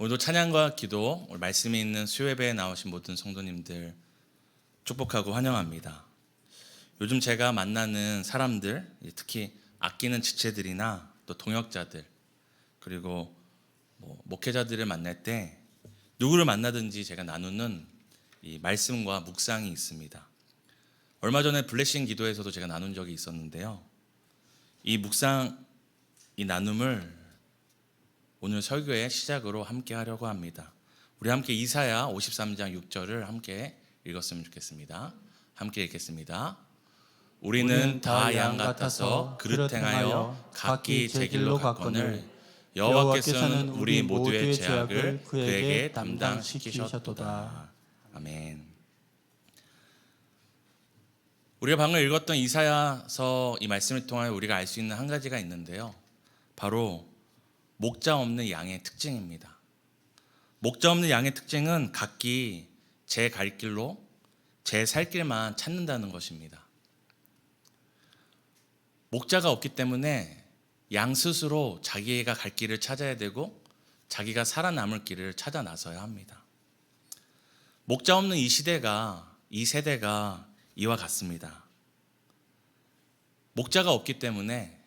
오늘도 찬양과 기도, 오늘 말씀이 있는 수요예배에 나오신 모든 성도님들 축복하고 환영합니다. 요즘 제가 만나는 사람들, 특히 아끼는 지체들이나 또 동역자들, 그리고 목회자들을 만날 때 누구를 만나든지 제가 나누는 이 말씀과 묵상이 있습니다. 얼마 전에 블레싱 기도에서도 제가 나눈 적이 있었는데요. 이 묵상, 이 나눔을 오늘 설교의 시작으로 함께 하려고 합니다. 우리 함께 이사야 53장 6절을 함께 읽었으면 좋겠습니다. 함께 읽겠습니다. 우리는 다 양 같아서 그릇 행하여 각기 제 길로 갔거늘 여호와께서는 우리 모두의 죄악을 그에게 담당시키셨도다. 아멘. 우리가 방금 읽었던 이사야서 이 말씀을 통하여 우리가 알 수 있는 한 가지가 있는데요. 바로 목자 없는 양의 특징입니다. 목자 없는 양의 특징은 각기 제 갈 길로 제 살 길만 찾는다는 것입니다. 목자가 없기 때문에 양 스스로 자기가 갈 길을 찾아야 되고 자기가 살아남을 길을 찾아 나서야 합니다. 목자 없는 이 세대가 이와 같습니다. 목자가 없기 때문에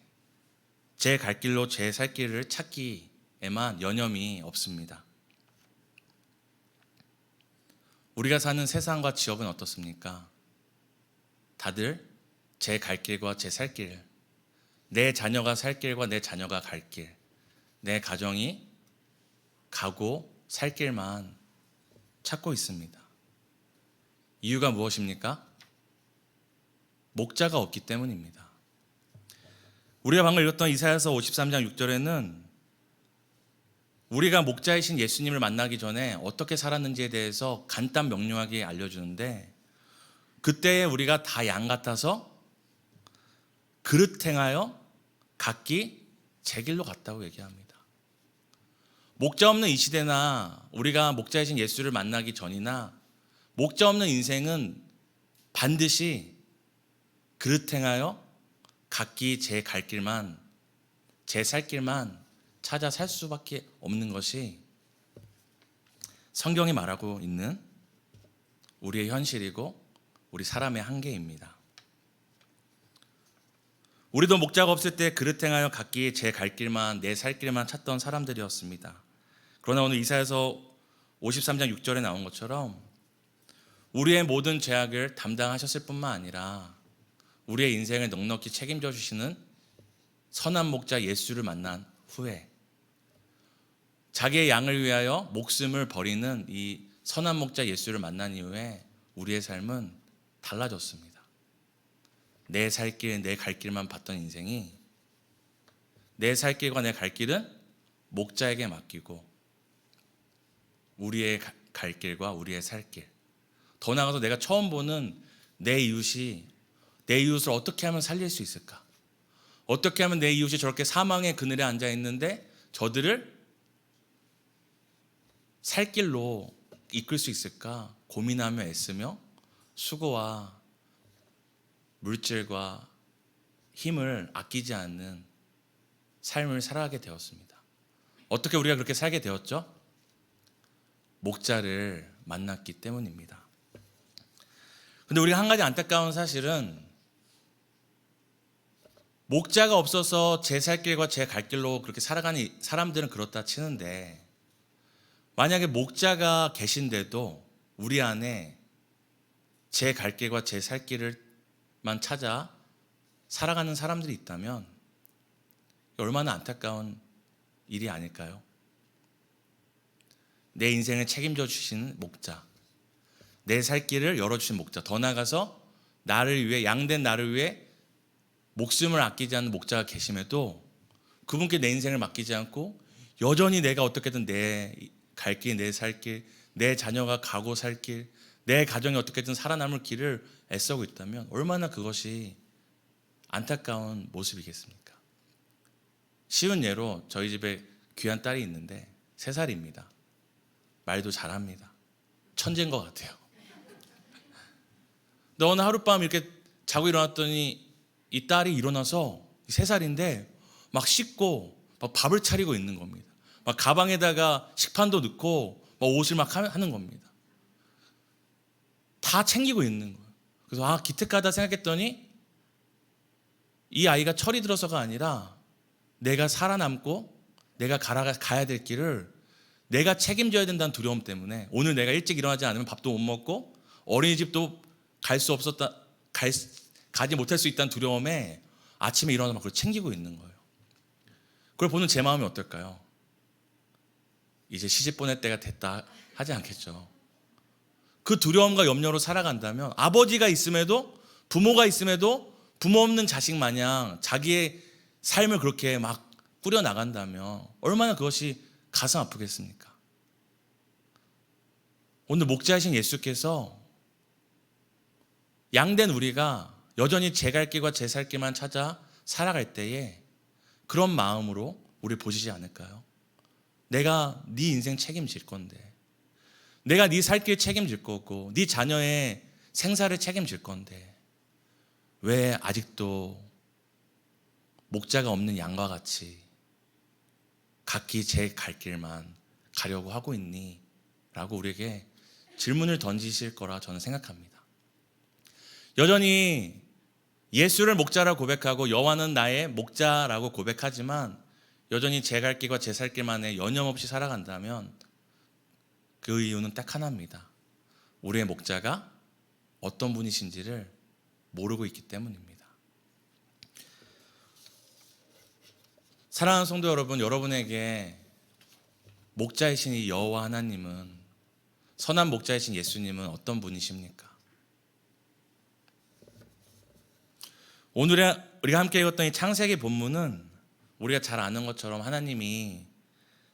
제 갈 길로 제 살 길을 찾기에만 여념이 없습니다. 우리가 사는 세상과 지역은 어떻습니까? 다들 제 갈 길과 제 살 길, 내 자녀가 살 길과 내 자녀가 갈 길, 내 가정이 가고 살 길만 찾고 있습니다. 이유가 무엇입니까? 목자가 없기 때문입니다. 우리가 방금 읽었던 이사야서 53장 6절에는 우리가 목자이신 예수님을 만나기 전에 어떻게 살았는지에 대해서 간단 명료하게 알려주는데, 그때에 우리가 다 양 같아서 그릇 행하여 각기 제 길로 갔다고 얘기합니다. 목자 없는 이 시대나 우리가 목자이신 예수를 만나기 전이나 목자 없는 인생은 반드시 그릇 행하여 각기 제 갈 길만, 제 살 길만 찾아 살 수밖에 없는 것이 성경이 말하고 있는 우리의 현실이고 우리 사람의 한계입니다. 우리도 목자가 없을 때 그릇 행하여 각기 제 갈 길만, 내 살 길만 찾던 사람들이었습니다. 그러나 오늘 이사야서 53장 6절에 나온 것처럼 우리의 모든 죄악을 담당하셨을 뿐만 아니라 우리의 인생을 넉넉히 책임져 주시는 선한 목자 예수를 만난 후에 자기의 양을 위하여 목숨을 버리는 이 선한 목자 예수를 만난 이후에 우리의 삶은 달라졌습니다. 내 살 길, 내 갈 길만 봤던 인생이 내 살 길과 내 갈 길은 목자에게 맡기고 우리의 갈 길과 우리의 살 길, 더 나아가서 내가 처음 보는 내 이웃이 내 이웃을 어떻게 하면 살릴 수 있을까? 어떻게 하면 내 이웃이 저렇게 사망의 그늘에 앉아 있는데 저들을 살 길로 이끌 수 있을까? 고민하며 애쓰며 수고와 물질과 힘을 아끼지 않는 삶을 살아가게 되었습니다. 어떻게 우리가 그렇게 살게 되었죠? 목자를 만났기 때문입니다. 근데 우리가 한 가지 안타까운 사실은 목자가 없어서 제 살 길과 제 갈 길로 그렇게 살아가는 사람들은 그렇다 치는데, 만약에 목자가 계신데도 우리 안에 제 갈 길과 제 살 길을만 찾아 살아가는 사람들이 있다면 얼마나 안타까운 일이 아닐까요? 내 인생을 책임져 주시는 목자, 내 살 길을 열어주신 목자, 더 나아가서 나를 위해, 양된 나를 위해 목숨을 아끼지 않는 목자가 계심에도 그분께 내 인생을 맡기지 않고 여전히 내가 어떻게든 내 갈 길, 내 살 길, 내 자녀가 가고 살 길, 내 가정이 어떻게든 살아남을 길을 애쓰고 있다면 얼마나 그것이 안타까운 모습이겠습니까? 쉬운 예로 저희 집에 귀한 딸이 있는데 3살입니다. 말도 잘합니다. 천재인 것 같아요. 근데 어느 하룻밤 이렇게 자고 일어났더니 이 딸이 일어나서 3살인데 막 씻고 막 밥을 차리고 있는 겁니다. 막 가방에다가 식판도 넣고 막 옷을 막 하는 겁니다. 다 챙기고 있는 거예요. 그래서 기특하다 생각했더니 이 아이가 철이 들어서가 아니라 내가 살아남고 내가 가야 될 길을 내가 책임져야 된다는 두려움 때문에 오늘 내가 일찍 일어나지 않으면 밥도 못 먹고 어린이집도 가지 못할 수 있다는 두려움에 아침에 일어나서 막 그걸 챙기고 있는 거예요. 그걸 보는 제 마음이 어떨까요? 이제 시집 보낼 때가 됐다 하지 않겠죠. 그 두려움과 염려로 살아간다면 아버지가 있음에도 부모가 있음에도 부모 없는 자식 마냥 자기의 삶을 그렇게 막 꾸려나간다면 얼마나 그것이 가슴 아프겠습니까? 오늘 목자이신 예수께서 양된 우리가 여전히 제 갈 길과 제 살 길만 찾아 살아갈 때에 그런 마음으로 우리 보시지 않을까요? 내가 네 인생 책임질 건데, 내가 네 살 길 책임질 거고, 네 자녀의 생사를 책임질 건데 왜 아직도 목자가 없는 양과 같이 각기 제 갈 길만 가려고 하고 있니? 라고 우리에게 질문을 던지실 거라 저는 생각합니다. 여전히 예수를 목자라고 고백하고 여호와는 나의 목자라고 고백하지만 여전히 제 갈 길과 제 살 길만에 여념없이 살아간다면 그 이유는 딱 하나입니다. 우리의 목자가 어떤 분이신지를 모르고 있기 때문입니다. 사랑하는 성도 여러분, 여러분에게 목자이신 이 여호와 하나님은, 선한 목자이신 예수님은 어떤 분이십니까? 오늘 우리가 함께 읽었던 이 창세기 본문은 우리가 잘 아는 것처럼 하나님이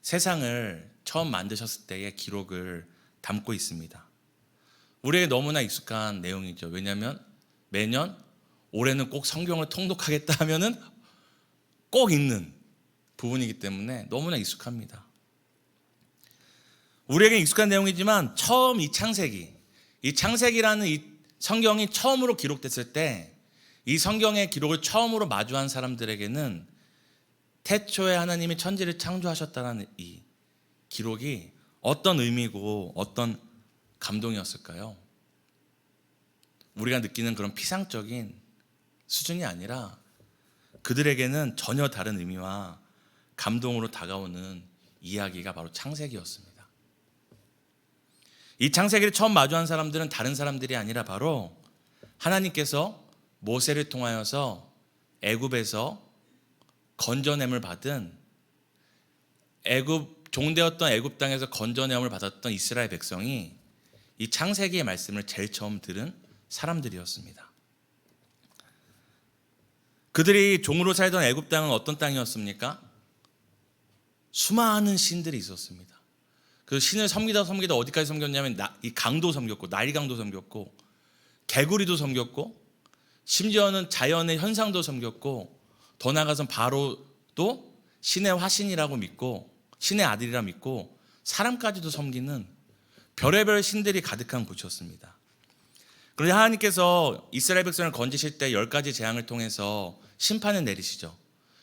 세상을 처음 만드셨을 때의 기록을 담고 있습니다. 우리에게 너무나 익숙한 내용이죠. 왜냐하면 매년 올해는 꼭 성경을 통독하겠다 하면은 꼭 읽는 부분이기 때문에 너무나 익숙합니다. 우리에게 익숙한 내용이지만 처음 이 창세기라는 이 성경이 처음으로 기록됐을 때 이 성경의 기록을 처음으로 마주한 사람들에게는 태초에 하나님이 천지를 창조하셨다는 이 기록이 어떤 의미고 어떤 감동이었을까요? 우리가 느끼는 그런 피상적인 수준이 아니라 그들에게는 전혀 다른 의미와 감동으로 다가오는 이야기가 바로 창세기였습니다. 이 창세기를 처음 마주한 사람들은 다른 사람들이 아니라 바로 하나님께서 모세를 통하여서 애굽에서 건져냄을 받은 종되었던 애굽 땅에서 건져냄을 받았던 이스라엘 백성이 이 창세기의 말씀을 제일 처음 들은 사람들이었습니다. 그들이 종으로 살던 애굽 땅은 어떤 땅이었습니까? 수많은 신들이 있었습니다. 그 신을 섬기다 어디까지 섬겼냐면 이 강도 섬겼고, 나일강도 섬겼고, 개구리도 섬겼고, 심지어는 자연의 현상도 섬겼고, 더 나아가선 바로도 신의 화신이라고 믿고 신의 아들이라 믿고 사람까지도 섬기는 별의별 신들이 가득한 곳이었습니다. 그런데 하나님께서 이스라엘 백성을 건지실 때 10가지 재앙을 통해서 심판을 내리시죠.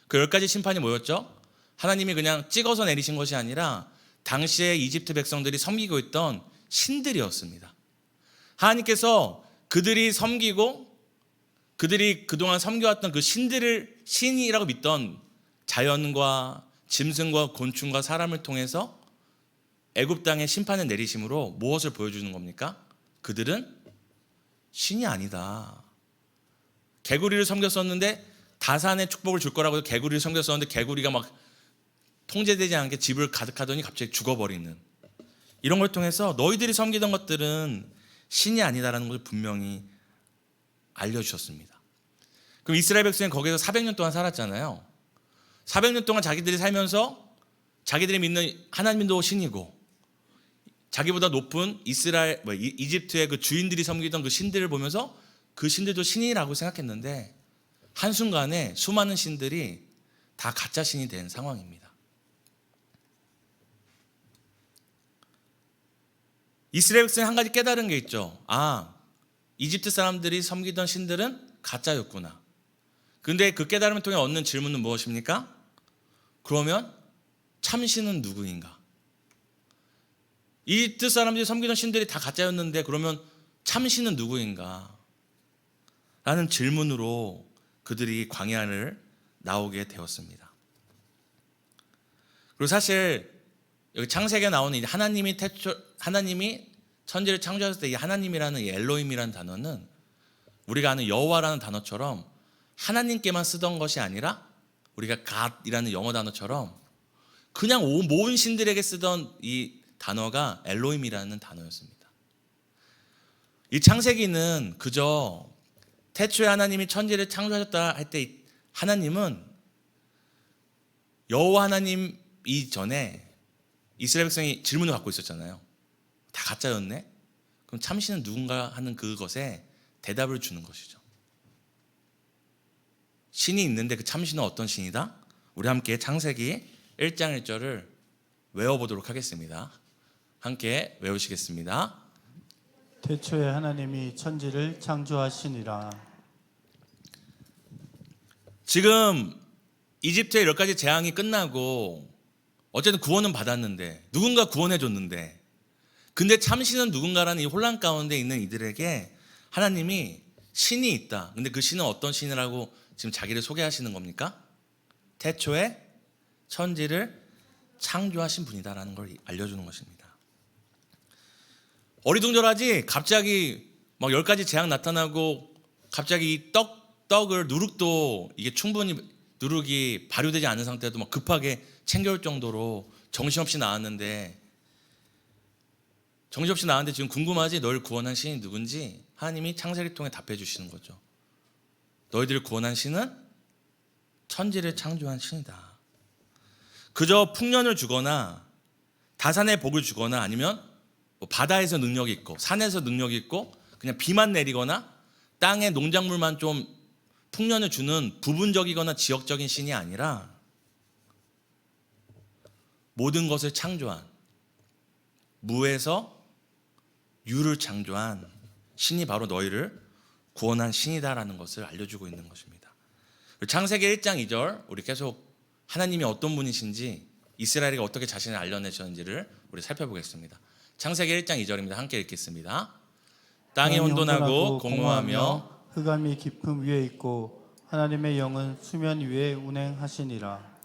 그 10가지 심판이 뭐였죠? 하나님이 그냥 찍어서 내리신 것이 아니라 당시에 이집트 백성들이 섬기고 있던 신들이었습니다. 하나님께서 그들이 섬기고 그들이 그동안 섬겨왔던 그 신들을 신이라고 믿던 자연과 짐승과 곤충과 사람을 통해서 애굽 땅에 심판을 내리심으로 무엇을 보여주는 겁니까? 그들은 신이 아니다. 개구리를 섬겼었는데 다산의 축복을 줄 거라고 해서 개구리를 섬겼었는데 개구리가 막 통제되지 않게 집을 가득하더니 갑자기 죽어버리는, 이런 걸 통해서 너희들이 섬기던 것들은 신이 아니다라는 것을 분명히 알려주셨습니다. 그럼 이스라엘 백성은 거기서 400년 동안 살았잖아요. 400년 동안 자기들이 살면서 자기들이 믿는 하나님도 신이고 자기보다 높은 이집트의 그 주인들이 섬기던 그 신들을 보면서 그 신들도 신이라고 생각했는데 한순간에 수많은 신들이 다 가짜 신이 된 상황입니다. 이스라엘 백성이 한 가지 깨달은 게 있죠. 이집트 사람들이 섬기던 신들은 가짜였구나. 근데 그 깨달음을 통해 얻는 질문은 무엇입니까? 그러면 참신은 누구인가? 이 뜻 사람들이 섬기던 신들이 다 가짜였는데 그러면 참신은 누구인가? 라는 질문으로 그들이 광야를 나오게 되었습니다. 그리고 사실 여기 창세기에 나오는 하나님이 천지를 창조하셨을 때 이 하나님이라는 이 엘로힘이라는 단어는 우리가 아는 여호와라는 단어처럼 하나님께만 쓰던 것이 아니라 우리가 God이라는 영어 단어처럼 그냥 모든 신들에게 쓰던 이 단어가 엘로힘이라는 단어였습니다. 이 창세기는 그저 태초에 하나님이 천지를 창조하셨다 할 때 하나님은 여호와 하나님 이전에 이스라엘 백성이 질문을 갖고 있었잖아요. 다 가짜였네? 그럼 참신은 누군가 하는 그것에 대답을 주는 것이죠. 신이 있는데 그 참신은 어떤 신이다? 우리 함께 창세기 1장 1절을 외워보도록 하겠습니다. 함께 외우시겠습니다. 태초에 하나님이 천지를 창조하시니라. 지금 이집트의 10가지 재앙이 끝나고 어쨌든 구원은 받았는데 누군가 구원해 줬는데 근데 참신은 누군가라는 이 혼란 가운데 있는 이들에게 하나님이 신이 있다. 근데 그 신은 어떤 신이라고 지금 자기를 소개하시는 겁니까? 태초에 천지를 창조하신 분이다라는 걸 알려주는 것입니다. 어리둥절하지 갑자기 막 10가지 재앙 나타나고 갑자기 이 떡을 누룩도 이게 충분히 누룩이 발효되지 않은 상태도 막 급하게 챙겨올 정도로 정신없이 나왔는데 지금 궁금하지? 널 구원한 신이 누군지 하나님이 창세기를 통해 답해 주시는 거죠. 너희들을 구원한 신은 천지를 창조한 신이다. 그저 풍년을 주거나 다산의 복을 주거나 아니면 뭐 바다에서 능력이 있고 산에서 능력이 있고 그냥 비만 내리거나 땅에 농작물만 좀 풍년을 주는 부분적이거나 지역적인 신이 아니라 모든 것을 창조한 무에서 유를 창조한 신이 바로 너희를 구원한 신이다라는 것을 알려주고 있는 것입니다. 창세기 1장 2절 우리 계속 하나님이 어떤 분이신지 이스라엘에게 어떻게 자신을 알려내셨는지를 우리 살펴보겠습니다. 창세기 1장 2절입니다. 함께 읽겠습니다. 땅이 혼돈하고 공허하며 흑암이 깊음 위에 있고 하나님의 영은 수면 위에 운행하시니라.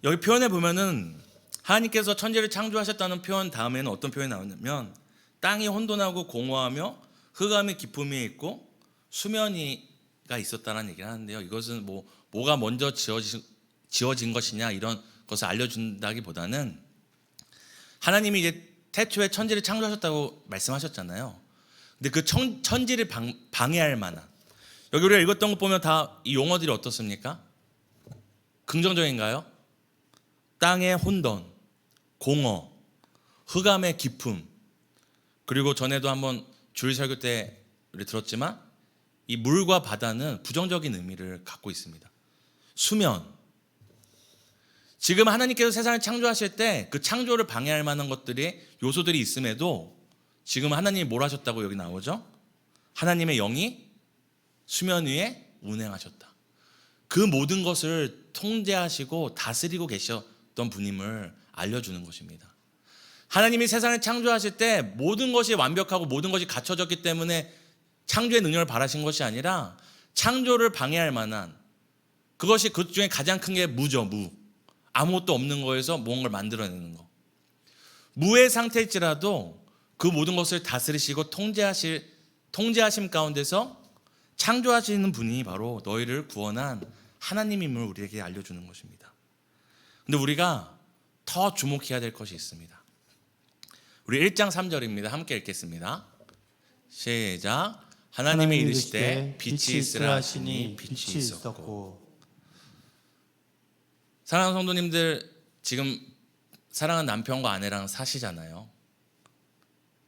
여기 표현에 보면은 하나님께서 천지를 창조하셨다는 표현 다음에는 어떤 표현이 나오냐면 땅이 혼돈하고 공허하며 흑암이 깊음 위에 있고 수면이가 있었다는 얘기를 하는데요. 이것은 뭐가 먼저 지어진 것이냐 이런 것을 알려준다기보다는 하나님이 이제 태초에 천지를 창조하셨다고 말씀하셨잖아요. 근데 그 천지를 방해할 만한 여기 우리가 읽었던 것 보면 다 이 용어들이 어떻습니까? 긍정적인가요? 땅의 혼돈, 공허, 흑암의 깊음, 그리고 전에도 한번 주일 설교 때 우리 들었지만 이 물과 바다는 부정적인 의미를 갖고 있습니다. 수면. 지금 하나님께서 세상을 창조하실 때 그 창조를 방해할 만한 것들이 요소들이 있음에도 지금 하나님이 뭘 하셨다고 여기 나오죠? 하나님의 영이 수면 위에 운행하셨다. 그 모든 것을 통제하시고 다스리고 계셨던 분임을 알려주는 것입니다. 하나님이 세상을 창조하실 때 모든 것이 완벽하고 모든 것이 갖춰졌기 때문에 창조의 능력을 바라신 것이 아니라 창조를 방해할 만한 그것이 그 중에 가장 큰 게 무죠. 무. 아무것도 없는 거에서 뭔가를 만들어내는 거. 무의 상태일지라도 그 모든 것을 다스리시고 통제하심 가운데서 창조하시는 분이 바로 너희를 구원한 하나님임을 우리에게 알려주는 것입니다. 근데 우리가 더 주목해야 될 것이 있습니다. 우리 1장 3절입니다. 함께 읽겠습니다. 시작. 하나님이 이르시되 빛이 있으라 하시니 빛이 있었고. 사랑하는 성도님들, 지금 사랑하는 남편과 아내랑 사시잖아요.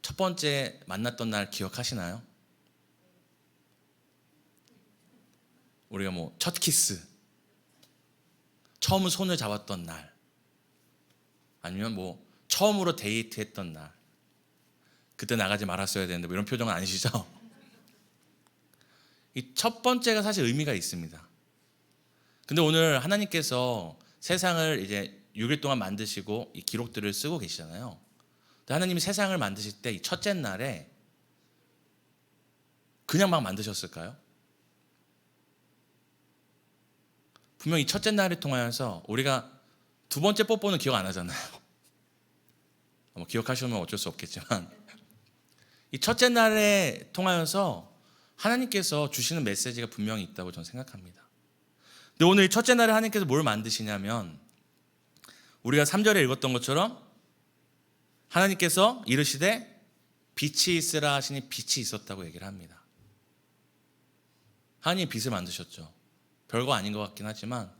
첫 번째 만났던 날 기억하시나요? 우리가 첫 키스, 처음 손을 잡았던 날, 아니면 처음으로 데이트했던 날, 그때 나가지 말았어야 되는데 이런 표정은 아니시죠? 이 첫 번째가 사실 의미가 있습니다. 근데 오늘 하나님께서 세상을 이제 6일 동안 만드시고 이 기록들을 쓰고 계시잖아요. 근데 하나님이 세상을 만드실 때 이 첫째 날에 그냥 막 만드셨을까요? 분명 이 첫째 날을 통하여서 우리가 두 번째 뽀뽀는 기억 안 하잖아요. 뭐 기억하시면 어쩔 수 없겠지만 이 첫째 날에 통하여서 하나님께서 주시는 메시지가 분명히 있다고 저는 생각합니다. 근데 오늘 이 첫째 날에 하나님께서 뭘 만드시냐면 우리가 3절에 읽었던 것처럼 하나님께서 이르시되 빛이 있으라 하시니 빛이 있었다고 얘기를 합니다. 하나님이 빛을 만드셨죠. 별거 아닌 것 같긴 하지만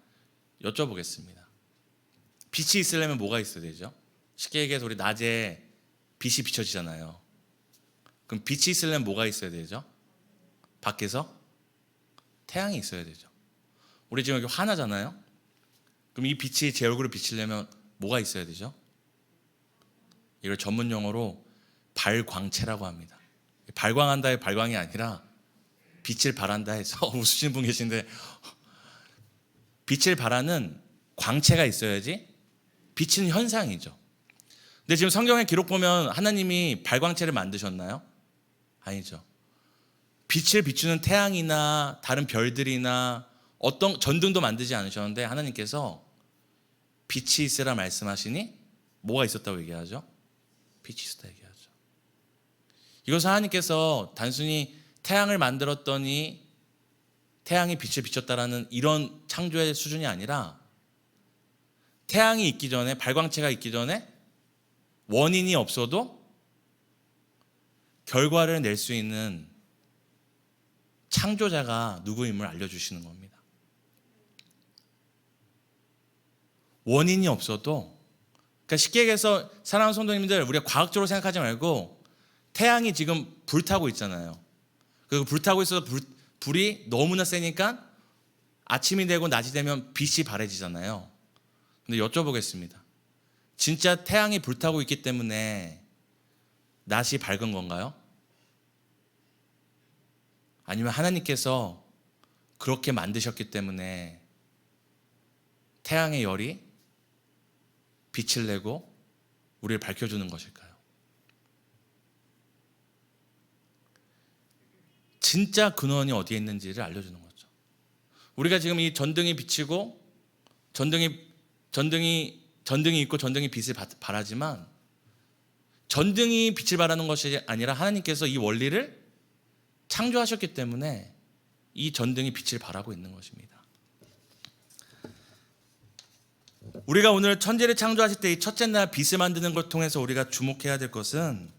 여쭤보겠습니다. 빛이 있으려면 뭐가 있어야 되죠? 쉽게 얘기해서 우리 낮에 빛이 비춰지잖아요. 그럼 빛이 있으려면 뭐가 있어야 되죠? 밖에서 태양이 있어야 되죠. 우리 지금 여기 화나잖아요. 그럼 이 빛이 제 얼굴을 비치려면 뭐가 있어야 되죠? 이걸 전문 용어로 발광체라고 합니다. 발광한다의 발광이 아니라 빛을 발한다 해서 웃으시는 분 계신데, 빛을 발하는 광체가 있어야지 빛은 현상이죠. 근데 지금 성경의 기록 보면 하나님이 발광체를 만드셨나요? 아니죠. 빛을 비추는 태양이나 다른 별들이나 어떤 전등도 만들지 않으셨는데 하나님께서 빛이 있으라 말씀하시니 뭐가 있었다고 얘기하죠? 빛이 있었다 얘기하죠. 이것은 하나님께서 단순히 태양을 만들었더니 태양이 빛을 비췄다라는 이런 창조의 수준이 아니라 태양이 있기 전에, 발광체가 있기 전에 원인이 없어도 결과를 낼 수 있는 창조자가 누구임을 알려주시는 겁니다. 원인이 없어도, 그러니까 쉽게 얘기해서 사랑하는 성도님들, 우리가 과학적으로 생각하지 말고 태양이 지금 불타고 있잖아요. 그리고 불타고 있어서 불이 너무나 세니까 아침이 되고 낮이 되면 빛이 바래지잖아요. 근데 여쭤보겠습니다. 진짜 태양이 불타고 있기 때문에 낮이 밝은 건가요? 아니면 하나님께서 그렇게 만드셨기 때문에 태양의 열이 빛을 내고 우리를 밝혀주는 것일까요? 진짜 근원이 어디에 있는지를 알려주는 거죠. 우리가 지금 이 전등이 비치고 전등이 있고 전등이 빛을 발하지만 전등이 빛을 발하는 것이 아니라 하나님께서 이 원리를 창조하셨기 때문에 이 전등이 빛을 발하고 있는 것입니다. 우리가 오늘 천지를 창조하실 때 이 첫째 날 빛을 만드는 걸 통해서 우리가 주목해야 될 것은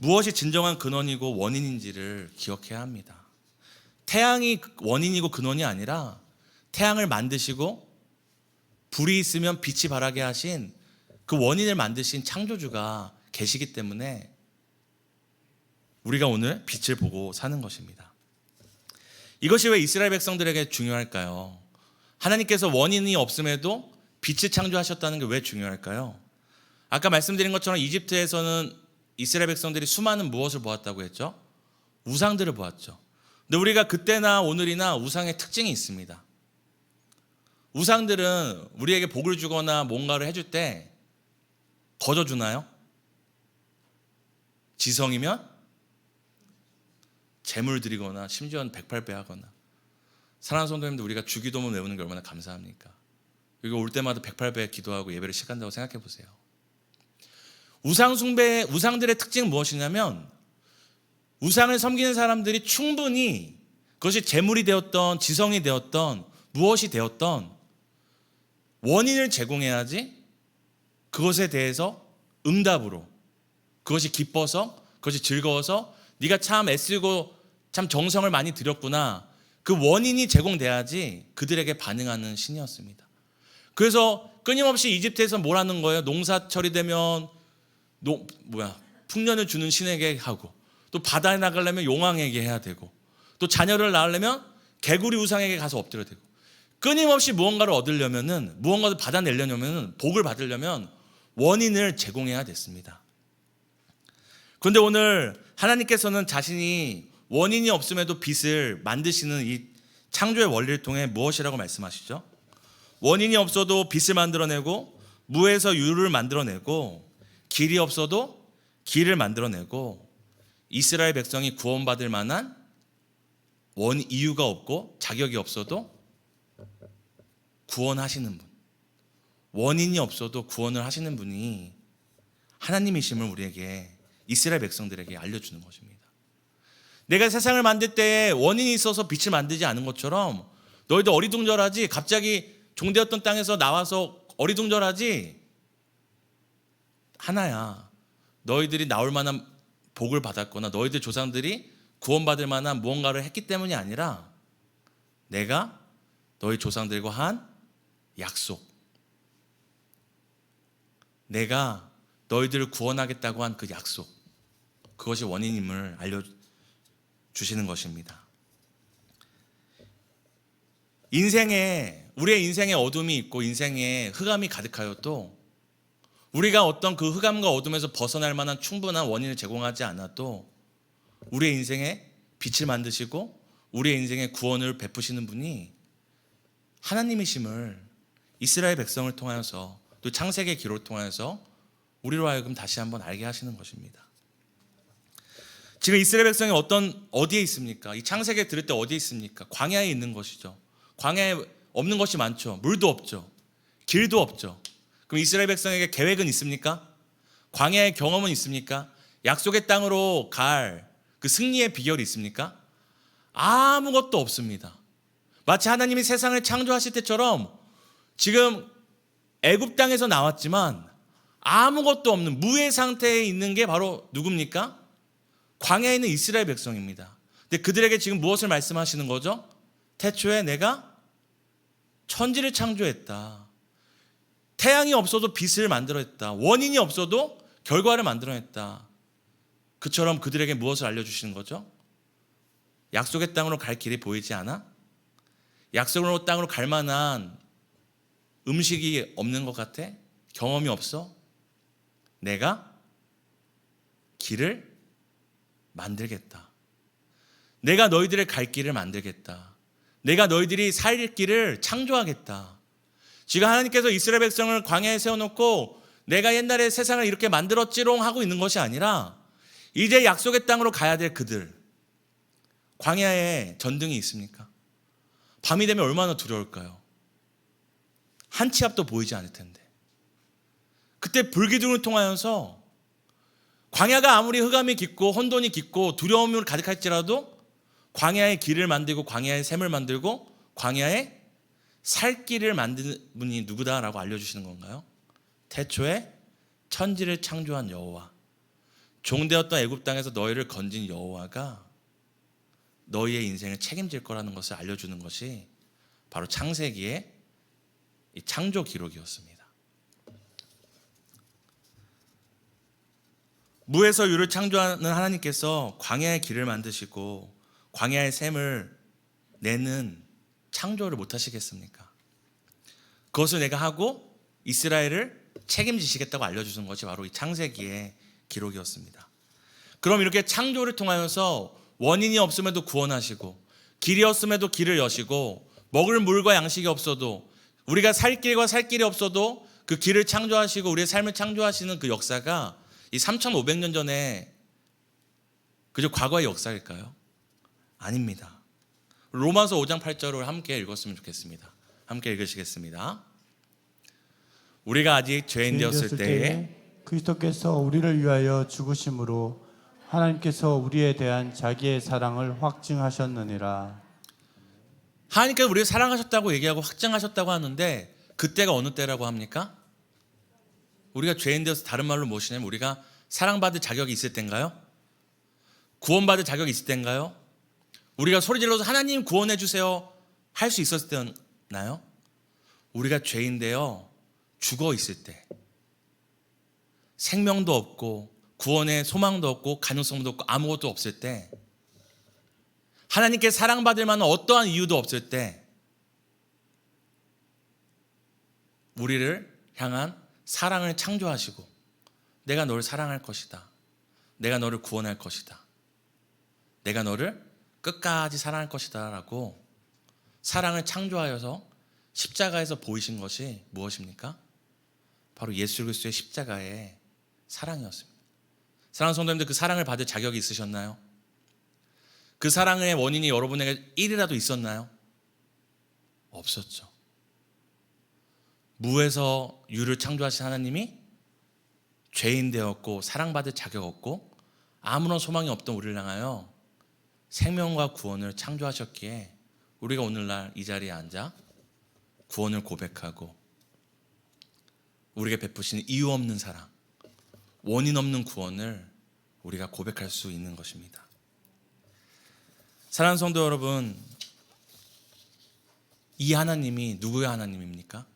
무엇이 진정한 근원이고 원인인지를 기억해야 합니다. 태양이 원인이고 근원이 아니라 태양을 만드시고 불이 있으면 빛이 발하게 하신 그 원인을 만드신 창조주가 계시기 때문에 우리가 오늘 빛을 보고 사는 것입니다. 이것이 왜 이스라엘 백성들에게 중요할까요? 하나님께서 원인이 없음에도 빛을 창조하셨다는 게 왜 중요할까요? 아까 말씀드린 것처럼 이집트에서는 이스라엘 백성들이 수많은 무엇을 보았다고 했죠? 우상들을 보았죠. 근데 우리가 그때나 오늘이나 우상의 특징이 있습니다. 우상들은 우리에게 복을 주거나 뭔가를 해줄 때 거저 주나요? 지성이면 재물 드리거나 심지어는 108배 하거나. 사랑하는 성도님들, 우리가 주기도문 외우는 게 얼마나 감사합니까? 여기 올 때마다 108배 기도하고 예배를 시간다고 생각해 보세요. 우상들의 특징은 무엇이냐면 우상을 섬기는 사람들이 충분히 그것이 재물이 되었던 지성이 되었던 무엇이 되었던 원인을 제공해야지 그것에 대해서 응답으로, 그것이 기뻐서, 그것이 즐거워서 네가 참 애쓰고 참 정성을 많이 들였구나, 그 원인이 제공돼야지 그들에게 반응하는 신이었습니다. 그래서 끊임없이 이집트에서 뭘 하는 거예요? 농사철이 되면 풍년을 주는 신에게 하고, 또 바다에 나가려면 용왕에게 해야 되고, 또 자녀를 낳으려면 개구리 우상에게 가서 엎드려야 되고, 끊임없이 무언가를 얻으려면은, 무언가를 받아내려면은, 복을 받으려면 원인을 제공해야 됐습니다. 그런데 오늘 하나님께서는 자신이 원인이 없음에도 빛을 만드시는 이 창조의 원리를 통해 무엇이라고 말씀하시죠? 원인이 없어도 빛을 만들어내고 무에서 유를 만들어내고 길이 없어도 길을 만들어내고 이스라엘 백성이 구원받을 만한 이유가 없고 자격이 없어도 구원하시는 분, 원인이 없어도 구원을 하시는 분이 하나님이심을 우리에게, 이스라엘 백성들에게 알려주는 것입니다. 내가 세상을 만들 때에 원인이 있어서 빛을 만들지 않은 것처럼 너희도 어리둥절하지, 갑자기 종되었던 땅에서 나와서 어리둥절하지, 하나야. 너희들이 나올 만한 복을 받았거나 너희들 조상들이 구원받을 만한 무언가를 했기 때문이 아니라 내가 너희 조상들과 한 약속, 내가 너희들을 구원하겠다고 한 그 약속, 그것이 원인임을 알려주시는 것입니다. 우리의 인생에 어둠이 있고 인생에 흑암이 가득하여도 우리가 어떤 그 흑암과 어둠에서 벗어날 만한 충분한 원인을 제공하지 않아도 우리의 인생에 빛을 만드시고 우리의 인생에 구원을 베푸시는 분이 하나님이심을 이스라엘 백성을 통하여서, 또 창세기 기록을 통하여서 우리로 하여금 다시 한번 알게 하시는 것입니다. 지금 이스라엘 백성이 어디에 있습니까? 이 창세기 들을 때 어디에 있습니까? 광야에 있는 것이죠. 광야에 없는 것이 많죠. 물도 없죠. 길도 없죠. 그럼 이스라엘 백성에게 계획은 있습니까? 광야의 경험은 있습니까? 약속의 땅으로 갈 그 승리의 비결이 있습니까? 아무것도 없습니다. 마치 하나님이 세상을 창조하실 때처럼 지금 애굽 땅에서 나왔지만 아무것도 없는 무의 상태에 있는 게 바로 누굽니까? 광야에 있는 이스라엘 백성입니다. 근데 그들에게 지금 무엇을 말씀하시는 거죠? 태초에 내가 천지를 창조했다. 태양이 없어도 빛을 만들어냈다. 원인이 없어도 결과를 만들어냈다. 그처럼 그들에게 무엇을 알려주시는 거죠? 약속의 땅으로 갈 길이 보이지 않아? 약속의 땅으로 갈 만한 음식이 없는 것 같아? 경험이 없어? 내가 길을 만들겠다. 내가 너희들의 갈 길을 만들겠다. 내가 너희들이 살 길을 창조하겠다. 지금 하나님께서 이스라엘 백성을 광야에 세워놓고 내가 옛날에 세상을 이렇게 만들었지롱 하고 있는 것이 아니라 이제 약속의 땅으로 가야 될 그들, 광야에 전등이 있습니까? 밤이 되면 얼마나 두려울까요? 한 치 앞도 보이지 않을 텐데. 그때 불기둥을 통하여서 광야가 아무리 흑암이 깊고 혼돈이 깊고 두려움으로 가득할지라도 광야의 길을 만들고 광야의 샘을 만들고 광야에 살 길을 만드는 분이 누구다라고 알려주시는 건가요? 태초에 천지를 창조한 여호와, 종되었던 애굽 땅에서 너희를 건진 여호와가 너희의 인생을 책임질 거라는 것을 알려주는 것이 바로 창세기의 이 창조 기록이었습니다. 무에서 유를 창조하는 하나님께서 광야의 길을 만드시고 광야의 샘을 내는 창조를 못하시겠습니까? 그것을 내가 하고 이스라엘을 책임지시겠다고 알려주는 것이 바로 이 창세기의 기록이었습니다. 그럼 이렇게 창조를 통하여서 원인이 없음에도 구원하시고 길이 없음에도 길을 여시고 먹을 물과 양식이 없어도 우리가 살 길과 살 길이 없어도 그 길을 창조하시고 우리의 삶을 창조하시는 그 역사가 이 3,500년 전에 그저 과거의 역사일까요? 아닙니다. 로마서 5장 8절을 함께 읽었으면 좋겠습니다. 함께 읽으시겠습니다. 우리가 아직 죄인 되었을 때에 그리스도께서 우리를 위하여 죽으심으로 하나님께서 우리에 대한 자기의 사랑을 확증하셨느니라. 하나님께서 우리를 사랑하셨다고 얘기하고 확증하셨다고 하는데 그때가 어느 때라고 합니까? 우리가 죄인 되어서 다른 말로 무엇이냐면 우리가 사랑받을 자격이 있을 때인가요? 구원받을 자격이 있을 때인가요? 우리가 소리질러서 하나님 구원해 주세요 할 수 있었을 때였나요? 우리가 죄인 되어 죽어 있을 때, 생명도 없고 구원의 소망도 없고 가능성도 없고 아무것도 없을 때, 하나님께 사랑받을 만한 어떠한 이유도 없을 때 우리를 향한 사랑을 창조하시고 내가 너를 사랑할 것이다. 내가 너를 구원할 것이다. 내가 너를 끝까지 사랑할 것이다 라고 사랑을 창조하여서 십자가에서 보이신 것이 무엇입니까? 바로 예수 그리스도의 십자가의 사랑이었습니다. 사랑하는 성도님들, 그 사랑을 받을 자격이 있으셨나요? 그 사랑의 원인이 여러분에게 1이라도 있었나요? 없었죠. 무에서 유를 창조하신 하나님이 죄인 되었고 사랑받을 자격 없고 아무런 소망이 없던 우리를 향하여 생명과 구원을 창조하셨기에 우리가 오늘날 이 자리에 앉아 구원을 고백하고 우리에게 베푸신 이유 없는 사랑, 원인 없는 구원을 우리가 고백할 수 있는 것입니다. 사랑하는 성도 여러분, 이 하나님이 누구의 하나님입니까?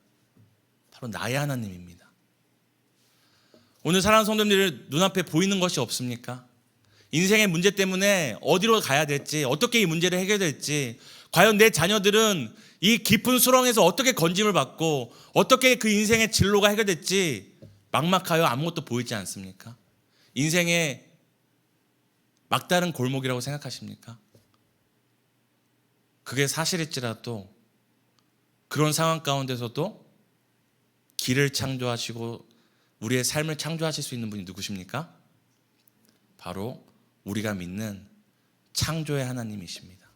바로 나의 하나님입니다. 오늘 사랑하는 성도님들 눈앞에 보이는 것이 없습니까? 인생의 문제 때문에 어디로 가야 될지, 어떻게 이 문제를 해결될지, 과연 내 자녀들은 이 깊은 수렁에서 어떻게 건짐을 받고 어떻게 그 인생의 진로가 해결될지 막막하여 아무것도 보이지 않습니까? 인생의 막다른 골목이라고 생각하십니까? 그게 사실일지라도 그런 상황 가운데서도 길을 창조하시고 우리의 삶을 창조하실 수 있는 분이 누구십니까? 바로 우리가 믿는 창조의 하나님이십니다.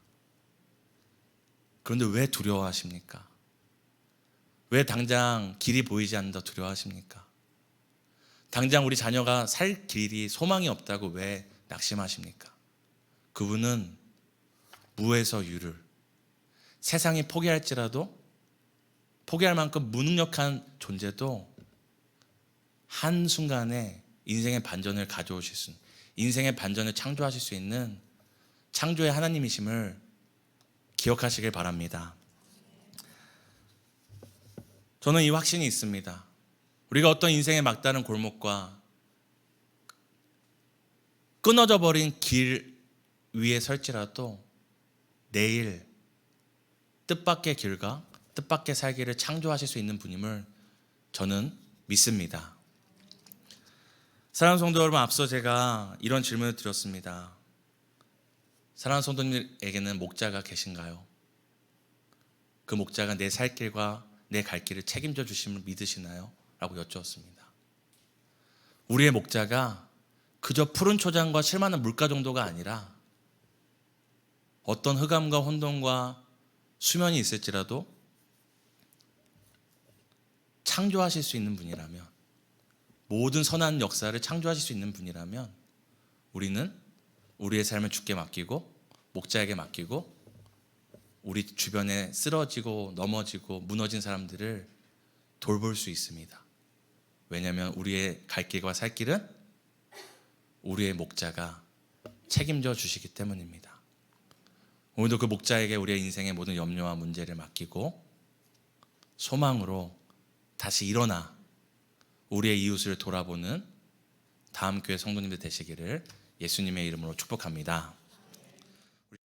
그런데 왜 두려워하십니까? 왜 당장 길이 보이지 않는다 두려워하십니까? 당장 우리 자녀가 살 길이 소망이 없다고 왜 낙심하십니까? 그분은 무에서 유를, 세상이 포기할지라도 포기할 만큼 무능력한 존재도 한순간에 인생의 반전을 가져오실 수 있는, 인생의 반전을 창조하실 수 있는 창조의 하나님이심을 기억하시길 바랍니다. 저는 이 확신이 있습니다. 우리가 어떤 인생의 막다른 골목과 끊어져 버린 길 위에 설지라도 내일 뜻밖의 길과 뜻밖의 살기를 창조하실 수 있는 분임을 저는 믿습니다. 사랑하는 성도 여러분, 앞서 제가 이런 질문을 드렸습니다. 사랑하는 성도님에게는 목자가 계신가요? 그 목자가 내 살 길과 내 갈 길을 책임져 주심을 믿으시나요? 라고 여쭈었습니다. 우리의 목자가 그저 푸른 초장과 쉴만한 물가 정도가 아니라 어떤 흑암과 혼돈과 수면이 있을지라도 창조하실 수 있는 분이라면, 모든 선한 역사를 창조하실 수 있는 분이라면 우리는 우리의 삶을 주께 맡기고 목자에게 맡기고 우리 주변에 쓰러지고 넘어지고 무너진 사람들을 돌볼 수 있습니다. 왜냐하면 우리의 갈 길과 살 길은 우리의 목자가 책임져 주시기 때문입니다. 오늘도 그 목자에게 우리의 인생의 모든 염려와 문제를 맡기고 소망으로 다시 일어나 우리의 이웃을 돌아보는 다음 교회 성도님들 되시기를 예수님의 이름으로 축복합니다.